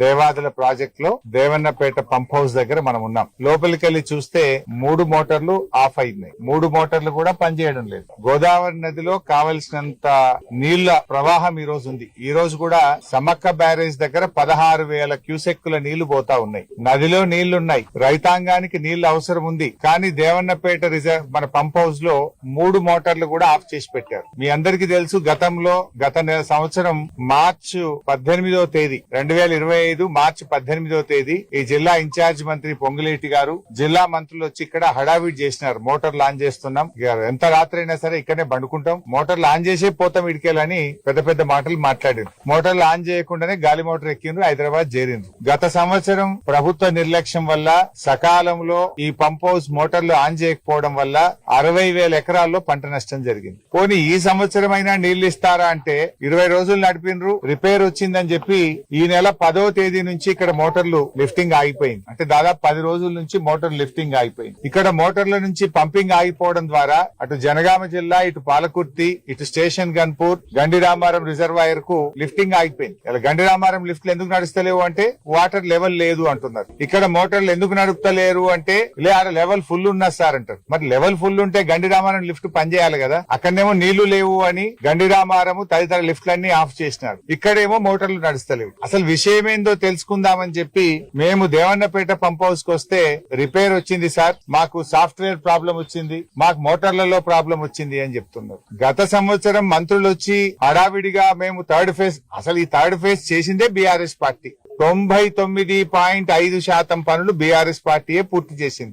Devadula project లో Devannapeta pump house దగ్గర మనం ఉన్నాం. లోపలికి వెళ్లి చూస్తే 3 మోటార్లు ఆఫ్ అయినాయి. 3 మోటార్లు కూడా పనిచేయడం లేదు. గోదావరి నదిలో కావలసినంత నీళ్ల ప్రవాహం ఈ రోజు ఉంది. ఈ రోజు కూడా సమ్మక్క బ్యారేజ్ దగ్గర 16,000 క్యూసెక్కుల నీళ్లు పోతా ఉన్నాయి. నదిలో నీళ్లున్నాయి, రైతాంగానికి నీళ్లు అవసరం ఉంది. కానీ దేవన్నపేట రిజర్వ్ మన పంప్ హౌస్ లో 3 మోటార్లు కూడా ఆఫ్ చేసి పెట్టారు. మీ అందరికీ తెలుసు, గత సంవత్సరం మార్చి 18వ తేదీ 2025 మార్చి 18వ తేదీ ఈ జిల్లా ఇన్ఛార్జ్ మంత్రి పొంగులేటి గారు, జిల్లా మంత్రులు వచ్చి ఇక్కడ హడావిడి చేసినారు. మోటార్లు ఆన్ చేస్తున్నాం, ఎంత రాత్రి అయినా సరే ఇక్కడనే బండుకుంటాం, మోటార్లు ఆన్ చేసే పోతాం ఇడికేలని పెద్ద పెద్ద మాటలు మాట్లాడారు. మోటార్లు ఆన్ చేయకుండానే గాలి మోటార్ ఎక్కిండ్రు, హైదరాబాద్ చేరిండ్రు. గత సంవత్సరం ప్రభుత్వ నిర్లక్ష్యం వల్ల సకాలంలో ఈ పంప్ హౌస్ మోటార్లు ఆన్ చేయకపోవడం వల్ల 60,000 ఎకరాల్లో పంట నష్టం జరిగింది. పోనీ ఈ సంవత్సరం అయినా నీళ్లు ఇస్తారా అంటే 20 రోజులు నడిపినరు, రిపేర్ వచ్చిందని చెప్పి ఈ నెల 10వ తేదీ నుంచి ఇక్కడ మోటార్లు లిఫ్టింగ్ ఆగిపోయింది. అంటే దాదాపు 10 రోజుల నుంచి మోటార్ లిఫ్టింగ్ ఆగిపోయింది. ఇక్కడ మోటార్ల నుంచి పంపింగ్ ఆగిపోవడం ద్వారా అటు జనగామ జిల్లా, ఇటు పాలకుర్తి, ఇటు స్టేషన్ గన్పూర్, గండిరామారం రిజర్వాయర్ కు లిఫ్టింగ్ ఆగిపోయింది. ఇలా గండిరామారం లిఫ్ట్లు ఎందుకు నడుస్తలేవు అంటే వాటర్ లెవెల్ లేదు అంటున్నారు. ఇక్కడ మోటార్లు ఎందుకు నడుపుతలేరు అంటే ఆడ లెవెల్ ఫుల్ ఉన్నా సార్ అంటారు. మరి లెవెల్ ఫుల్ ఉంటే గండిరామారం లిఫ్ట్ పనిచేయాలి కదా. అక్కడనేమో నీళ్లు లేవు అని గండిరామారం తదితర లిఫ్ట్లన్నీ ఆఫ్ చేసినారు. ఇక్కడేమో మోటార్లు నడుస్తలేవు. అసలు విషయం ఏందో తెలుసుకుందామని చెప్పి మేము దేవన్నపేట పంప్ హౌస్ కు వస్తే రిపేర్ వచ్చింది సార్, మాకు సాఫ్ట్వేర్ ప్రాబ్లం వచ్చింది, మాకు మోటార్లలో ప్రాబ్లం వచ్చింది అని చెప్తున్నారు. గత సంవత్సరం మంత్రులు వచ్చి హడావిడిగా మేము థర్డ్ ఫేజ్, అసలు ఈ థర్డ్ ఫేజ్ చేసిందే బీఆర్ఎస్ పార్టీ. 99.5% పనులు బీఆర్ఎస్ పార్టీయే పూర్తి చేసింది.